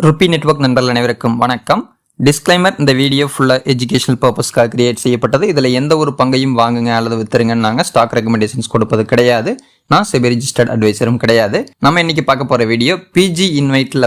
Rupee network நண்பர்கள் அனைவருக்கும் வணக்கம். டிஸ்க்ளைமர், இந்த வீடியோ ஃபுல்லாக எஜுகேஷனல் பர்பஸ்க்காக கிரியேட் செய்யப்பட்டது. இதில் எந்த ஒரு பங்கையும் வாங்குங்க அல்லது வித்துருங்கன்னு நாங்கள் ஸ்டாக் ரெக்கமெண்டேஷன்ஸ் கொடுப்பது கிடையாது. நான் செபி ரிஜிஸ்டர்ட் அட்வைசரும் கிடையாது. நம்ம இன்னைக்கு பார்க்க போகிற வீடியோ பிஜி இன்வைட்டில்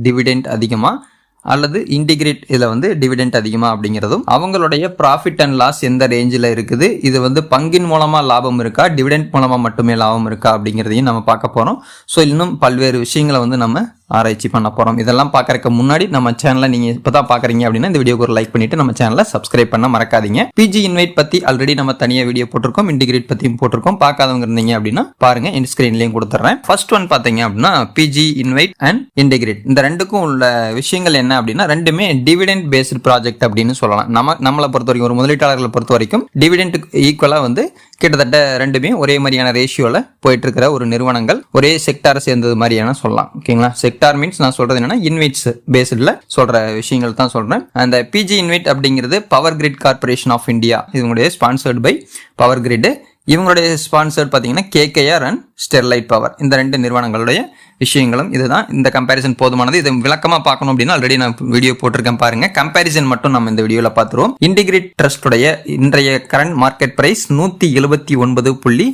டிவிடெண்ட் அதிகமாக அல்லது இன்டிகிரேட் இதில் டிவிடெண்ட் அதிகமாக அப்படிங்கிறதும், அவங்களுடைய ப்ராஃபிட் அண்ட் லாஸ் எந்த ரேஞ்சில் இருக்குது, இது பங்கின் மூலமாக லாபம் இருக்கா, டிவிடெண்ட் மூலமாக மட்டுமே லாபம் இருக்கா அப்படிங்கிறதையும் நம்ம பார்க்க போகிறோம். ஸோ இன்னும் பல்வேறு விஷயங்களை நம்ம ஆராய்ச்சி பண்ண போகிறோம். இதெல்லாம் பார்க்கறதுக்கு முன்னாடி நம்ம சேனலை நீங்கள் இப்போ தான் பார்க்குறீங்க அப்படின்னா இந்த வீடியோக்கு ஒரு லைக் பண்ணிவிட்டு நம்ம சேனலை சப்ஸ்கிரைப் பண்ண மறக்காதீங்க. பிஜி இன்வைட் பற்றி ஆல்ரெடி நம்ம தனியாக வீடியோ போட்டிருக்கோம், இன்டிகிரேட் பற்றியும் போட்டிருக்கோம். பார்க்காதவங்க இருந்தீங்க அப்படின்னா பாருங்க, என் ஸ்க்ரீன்லேயும் கொடுத்துட்றேன். ஃபர்ஸ்ட் ஒன் பார்த்தீங்க அப்படின்னா பிஜி இன்வைட் அண்ட் இன்டிகிரேட், இந்த ரெண்டுக்கும் உள்ள விஷயங்கள் என்ன அப்படின்னா, ரெண்டுமே டிவிடெண்ட் பேஸ்டு ப்ராஜெக்ட் அப்படின்னு சொல்லலாம். நம்மளை பொறுத்த வரைக்கும், ஒரு முதலீட்டாளர்களை பொறுத்த வரைக்கும் டிவிடெண்ட் ஈக்குவலாக கிட்டத்தட்ட ரெண்டுமே ஒரே மாதிரியான ரேஷியோல போயிட்டு இருக்கிற ஒரு நிறுவனங்கள், ஒரே செக்டாரை சேர்ந்தது மாதிரியான சொல்லலாம். ஓகேங்களா? செக்டார் மீன்ஸ் நான் சொல்றது என்னன்னா இன்வைட்ஸ் பேஸ்ட்ல சொல்ற விஷயங்கள் தான் சொல்றேன். அந்த பிஜி இன்வைட் அப்படிங்கிறது power grid corporation of India, இவங்களுடைய ஸ்பான்சர்ட் பை பவர் கிரிட். இவங்களுடைய ஸ்பான்சர்ட் பார்த்தீங்கன்னா கேகேஆர் அண்ட் ஸ்டெர்லைட் பவர், இந்த ரெண்டு நிறுவனங்களுடைய விஷயங்களும் இதுதான். இந்த கம்பேரிசன் போதுமானது. இதை விளக்கமா பார்க்கணும் அப்படின்னா ஆல்ரெடி நான் வீடியோ போட்டிருக்கேன், பாருங்க. கம்பேரிசன் மட்டும் நம்ம இந்த வீடியோல பார்த்துருவோம். இன்டிகிரேட் ட்ரஸ்டுடைய இன்றைய கரண்ட் மார்க்கெட் பிரைஸ் 179.27.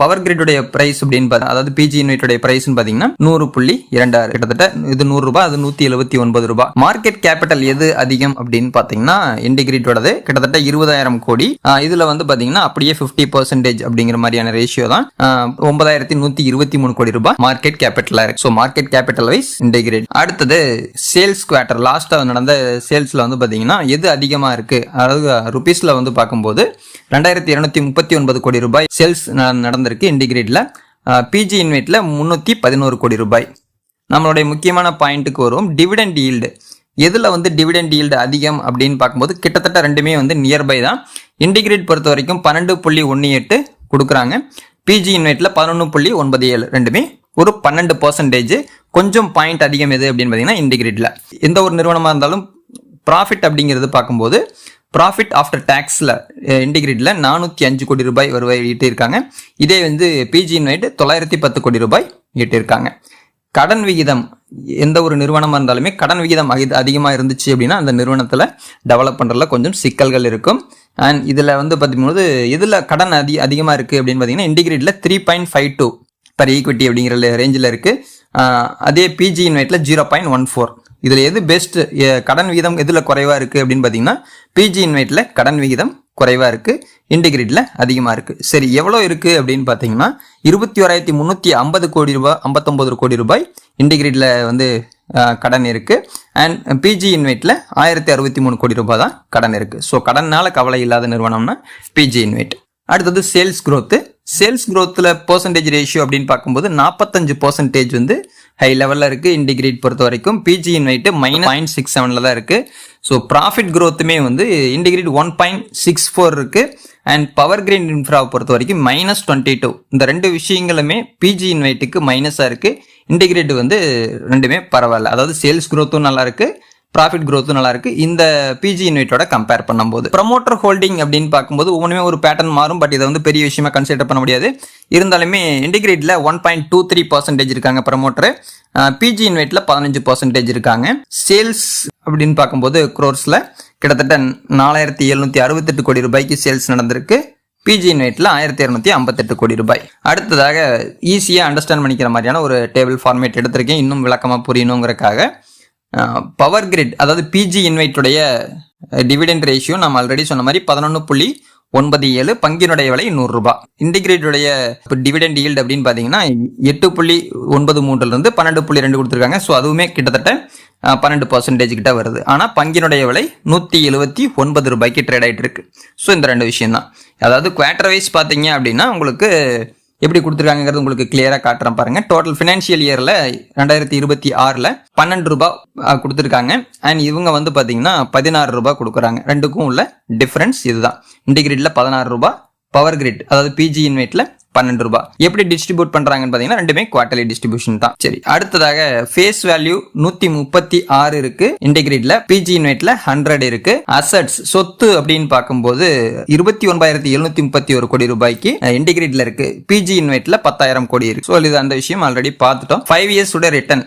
பவர் கிரிட்டுடைய பிரைஸ் அப்படின்னு அதாவது பிஜி யூனிட்டுடைய பிரைஸ் பாத்தீங்கன்னா 100.26, கிட்டத்தட்ட இது 100 ரூபாய், அது 179 ரூபாய். மார்க்கெட் கேபிட்டல் எது அதிகம் அப்படின்னு பாத்தீங்கன்னா இன்டிகிரேட்டோடது கிட்டத்தட்ட 20,000 கோடி. இதுல பாத்தீங்கன்னா அப்படியே 50% அப்படிங்கிற மாதிரியான ரேஷியோ தான். 9,123 கோடி ரூபாய் மார்க்கெட் கேபிட்டலா இருக்கு. So market capital wise integrate. அடுத்தது சேல்ஸ் குவார்டர், லாஸ்டா நடந்த சேல்ஸ்ல பாத்தீங்கன்னா எது அதிகமா இருக்கு, அதாவது ருபீஸ்ல பார்க்கும்போது 2,239 கோடி ரூபாய் சேல்ஸ் நடந்திருக்கு இன்டிகிரேட்ல. பிஜி இன்வைட்ல 311 கோடி ரூபாய். நம்மளுடைய முக்கியமான பாயிண்ட்டுக்கு வரும், டிவிடெண்ட் ஈல்டு. எதுல டிவிடெண்ட் ஈல்டு அதிகம் அப்படின்னு பார்க்கும்போது கிட்டத்தட்ட ரெண்டுமே நியர்பை தான். இன்டிகிரேட் பொறுத்த வரைக்கும் 12.18 கொடுக்குறாங்க, பிஜி இன்வைட்ல 11.97, ரெண்டுமே ஒரு 12%. கொஞ்சம் பாயிண்ட் அதிகம் எது அப்படின்னு பார்த்தீங்கன்னா இன்டிகிரேட்ல. எந்த ஒரு நிறுவனமா இருந்தாலும் ப்ராஃபிட் அப்படிங்கிறது பார்க்கும்போது ப்ராஃபிட் ஆஃப்டர் டாக்ஸ்ல இன்டிகிரேட்ல 405 கோடி ரூபாய் வருவாய் ஈட்டியிருக்காங்க. இதே பிஜி இன்வைட் 910 கோடி ரூபாய் ஈட்டியிருக்காங்க. கடன் விகிதம், எந்த ஒரு நிறுவனமா இருந்தாலுமே கடன் விகிதம் அதிகமாக இருந்துச்சு அப்படின்னா அந்த நிறுவனத்தில் டெவலப் பண்றதுல கொஞ்சம் சிக்கல்கள் இருக்கும். அண்ட் இதுல பார்க்கும்போது எதுல கடன் அதிகமாக இருக்கு அப்படின்னு பார்த்தீங்கன்னா இன்டிகிரேட்ல 3.52 பர் ஈக்விட்டி அப்படிங்கிற ரேஞ்சில் இருக்கு. அதே பிஜி இன்வைட்ல 0.14. இதுல எது பெஸ்ட் கடன் விகிதம் எதுல குறைவா இருக்கு அப்படின்னு பாத்தீங்கன்னா பிஜி இன்வைட்ல கடன் விகிதம் குறைவா இருக்கு, இன்டிகிரேட்ல அதிகமா இருக்கு. சரி, எவ்வளவு இருக்கு அப்படின்னு பாத்தீங்கன்னா 21,350 கோடி ரூபாய், 59 கோடி ரூபாய் இன்டிகிரேட்ல கடன் இருக்கு. அண்ட் பிஜி இன்வைட்ல 1,063 கோடி ரூபாய் தான் கடன் இருக்கு. ஸோ கடனால கவலை இல்லாத நிறுவனம்னா பிஜி இன்வைட். அடுத்தது சேல்ஸ் குரோத். சேல்ஸ் குரோத்ல பெர்சன்டேஜ் ரேஷியோ அப்படின்னு பார்க்கும்போது 45% ஹை லெவல்ல இருக்கு இன்டிகிரேட் பொறுத்த வரைக்கும். பிஜி இன்வைட் -0.67 தான் இருக்கு. ஸோ ப்ராஃபிட் குரோத்துமே இன்டிகிரேட் 1.64 இருக்கு. அண்ட் பவர் கிரிட் இன்ஃப்ராவை பொறுத்த வரைக்கும் -22. இந்த ரெண்டு விஷயங்களுமே பிஜி இன்வைட்டுக்கு மைனஸா இருக்கு. இன்டிகிரேட் ரெண்டுமே பரவாயில்ல, அதாவது சேல்ஸ் குரோத்தும் நல்லா இருக்கு, ப்ராஃபிட் குரோத்தும் நல்லா இருக்கு இந்த பிஜி இன்வைட்டோட கம்பேர் பண்ணும்போது. ப்ரமோட்டர் ஹோல்டிங் அப்படின்னு பார்க்கும்போது ஒவ்வொன்றுமே ஒரு பேட்டர்ன் மாறும், பட் இதை பெரிய விஷயமா கன்சிடர் பண்ண முடியாது. இருந்தாலுமே இன்டிகிரேட்ல 1.23% இருக்காங்க ப்ரமோட்டர், பிஜி இன்வைட்ல 15% இருக்காங்க. சேல்ஸ் அப்படின்னு பார்க்கும்போது குரோர்ஸ்ல கிட்டத்தட்ட 4,768 கோடி ரூபாய்க்கு சேல்ஸ் நடந்திருக்கு. பிஜி இன்வைட்ல 1,258 கோடி ரூபாய். அடுத்ததாக ஈஸியா அண்டர்ஸ்டாண்ட் பண்ணிக்கிற மாதிரியான ஒரு டேபிள் ஃபார்மேட் எடுத்திருக்கேன், இன்னும் விளக்கமா புரியணுங்கிறதுக்காக. பவர் கிரிட், அதாவது பிஜி இன்வைட்டுடைய டிவிடெண்ட் ரேஷியோ நம்ம ஆல்ரெடி சொன்ன மாதிரி 11.97, பங்கினுடைய விலை 100 ரூபாய். இன்டிகிரேட்டுடைய டிவிடெண்ட் ஈல்டு அப்படின்னு பாத்தீங்கன்னா 8.93 இருந்து 12.2 கொடுத்துருக்காங்க. ஸோ அதுவுமே கிட்டத்தட்ட 12% கிட்ட வருது. ஆனா பங்கினுடைய விலை 179 ரூபாய்க்கு ட்ரேட் ஆயிட்டு இருக்கு. ஸோ இந்த ரெண்டு விஷயம் தான். அதாவது குவார்டர் வைஸ் பாத்தீங்க அப்படின்னா உங்களுக்கு எப்படி கொடுத்துருக்காங்கிறது உங்களுக்கு கிளியரா காட்டுறேன் பாருங்க. டோட்டல் பினான்சியல் இயர்ல 2026ல 12 ரூபாய் கொடுத்துருக்காங்க. அண்ட் இவங்க பாத்தீங்கன்னா 16 ரூபாய் கொடுக்குறாங்க. ரெண்டுக்கும் உள்ள டிஃபரன்ஸ் இதுதான். இன்டிகிரேட்ல 16 ரூபாய், பவர் கிரிட் அதாவது பிஜி இன்வைட்ல 12 ரூபாய். எப்படி டிஸ்ட்ரிபியூட் பண்றாங்கன்னு பாத்தீங்கன்னா ரெண்டுமே குவார்டர்லி டிஸ்ட்ரிபியூஷன் தான். சரி, அடுத்ததாக ஃபேஸ் வேல்யூ 136 இருக்கு இன்டிகிரேட்ல, பிஜி இன்வைட்ல 100 இருக்கு. அசட்ஸ் சொத்து அப்படின்னு பார்க்கும்போது 29,731 கோடி ரூபாய்க்கு இன்டிகிரேட்ல இருக்கு, பிஜி இன்வைட்ல 10,000 கோடி இருக்கு. ஸோ இது அந்த விஷயம் ஆல்ரெடி பார்த்துட்டோம். 5 இயர்ஸ் ரிட்டர்ன்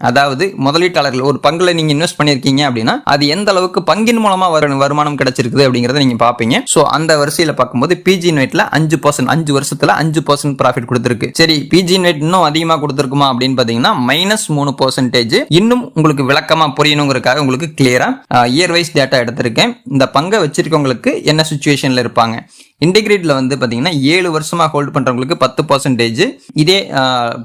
அதாவது முதலீட்டாளர்கள் ஒரு பங்குல நீங்க இன்வெஸ்ட் பண்ணிருக்கீங்க அப்படின்னா அது எந்த அளவுக்கு பங்கின் மூலமா வருமானம் கிடைச்சிருக்குது அப்படிங்கறத நீங்க பாப்பீங்க. சோ அந்த வரிசையில பார்க்கும்போது பிஜி இன்வைட்ல 5% 5 வருஷத்துல 5% ப்ராஃபிட் கொடுத்திருக்கு. சரி, பிஜி இன்வைட் இன்னும் அதிகமா கொடுத்திருக்குமா அப்படின்னு பாத்தீங்கன்னா -3%. இன்னும் உங்களுக்கு விளக்கமா புரியணுங்கிறதுக்காக உங்களுக்கு கிளியரா இயர் வைஸ் டேட்டா எடுத்திருக்கேன். இந்த பங்கை வச்சிருக்கவங்களுக்கு என்ன சிச்சுவேஷன்ல இருப்பாங்க. இன்டிகிரேட்ல வந்து பாத்தீங்கன்னா 7 வருஷமா ஹோல்ட் பண்றவங்களுக்கு 10%. இதே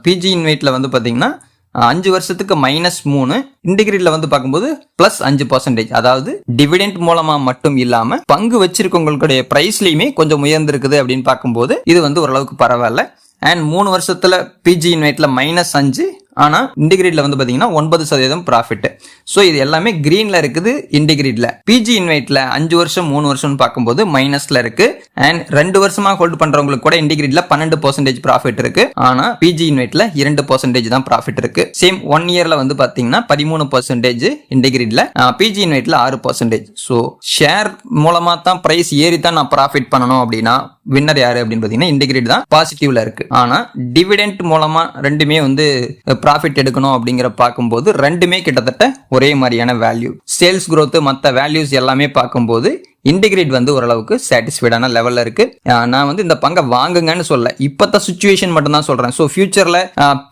பிஜி இன்வைட்ல வந்து பாத்தீங்கன்னா 5 வருஷத்துக்கு -3, இன்டிகிரேட்ல வந்து பார்க்கும்போது +5%. அதாவது டிவிடெண்ட் மூலமா மட்டும் இல்லாம பங்கு வச்சிருக்கவங்களுடைய பிரைஸ்லயுமே கொஞ்சம் உயர்ந்திருக்குது அப்படின்னு பார்க்கும்போது இது வந்து ஓரளவுக்கு பரவாயில்ல. அண்ட் 3 வருஷத்துல பிஜி இன்வைட்ல -5, ஆனா இன்டிகிரேட்ல வந்து பாத்தீங்கன்னா 9% ப்ராஃபிட். சோ இது எல்லாமே கிரீன்ல இருக்குது. இன்டிகிரேட்ல பிஜி இன்வைட்ல 5 வருஷம் 3 வருஷம் பார்க்கும்போது மைனஸ்ல இருக்கு. அண்ட் 2 வருஷமா ஹோல்ட் பண்றவங்களுக்கு கூட இன்டிகிரேட்ல 12% ப்ராஃபிட் இருக்கு. ஆனா பிஜி இன்வைட்ல 2% தான் ப்ராஃபிட் இருக்கு. சேம் 1 இயர்ல வந்து பாத்தீங்கன்னா 13% இன்டிகிரேட்ல, பிஜி இன்வைட்ல 6%. சோ ஷேர் மூலமா தான் பிரைஸ் ஏறி தான் நான் ப்ராஃபிட் பண்ணணும் அப்படின்னா வின்னர் யாரு அப்படின்னு பாத்தீங்கன்னா இன்டிகிரேட் தான் பாசிட்டிவ்ல இருக்கு. ஆனா டிவிடெண்ட் மூலமா ரெண்டுமே வந்து ப்ராஃபிட் எடுக்கணும் அப்படிங்கிற பார்க்கும்போது ரெண்டுமே கிட்டத்தட்ட ஒரே மாதிரியான வேல்யூ, சேல்ஸ் growth மற்ற வேல்யூஸ் எல்லாமே பார்க்கும்போது இன்டிகிரேட் வந்து ஓரளவுக்கு சாட்டிஸ்ஃபைடான லெவல்ல இருக்கு. நான் வந்து இந்த பங்கை வாங்குங்கன்னு சொல்ல, இப்பத்த சிச்சுவேஷன் மட்டும் தான் சொல்றேன். ஸோ ஃபியூச்சர்ல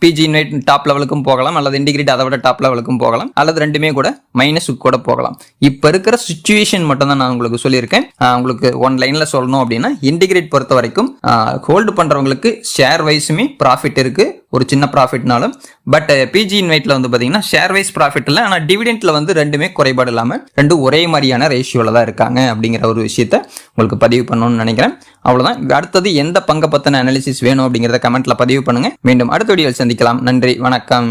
பிஜி இன்வைட் டாப் லெவலுக்கும் போகலாம், அல்லது இன்டிகிரேட் அதை விட டாப் லெவலுக்கும் போகலாம், அல்லது ரெண்டுமே கூட மைனஸுக்கு கூட போகலாம். இப்ப இருக்கிற சிச்சுவேஷன் மட்டும் தான் நான் உங்களுக்கு சொல்லியிருக்கேன். உங்களுக்கு ஒன் லைன்ல சொல்லணும் அப்படின்னா இன்டிகிரேட் பொறுத்த வரைக்கும் ஹோல்டு பண்றவங்களுக்கு ஷேர் வைஸுமே ப்ராஃபிட் இருக்கு, ஒரு சின்ன ப்ராஃபிட்னாலும். பட் பிஜி இன்வைட்ல வந்து பாத்தீங்கன்னா ஷேர் வைஸ் ப்ராஃபிட் இல்லை, ஆனா டிவிடெண்ட்ல வந்து ரெண்டுமே குறைபாடு இல்லாம ரெண்டும் ஒரே மாதிரியான ரேஷியோல தான் இருக்காங்க அப்படிங்கிற ஒரு விஷயத்த உங்களுக்கு பதிவு பண்ணணும்னு நினைக்கிறேன். அவ்வளவுதான். அடுத்தது எந்த பங்கை பத்தின அனாலிசிஸ் வேணும் அப்படிங்கறத கமெண்ட்ல பதிவு பண்ணுங்க. மீண்டும் அடுத்த வீடியோவில் சந்திக்கலாம். நன்றி, வணக்கம்.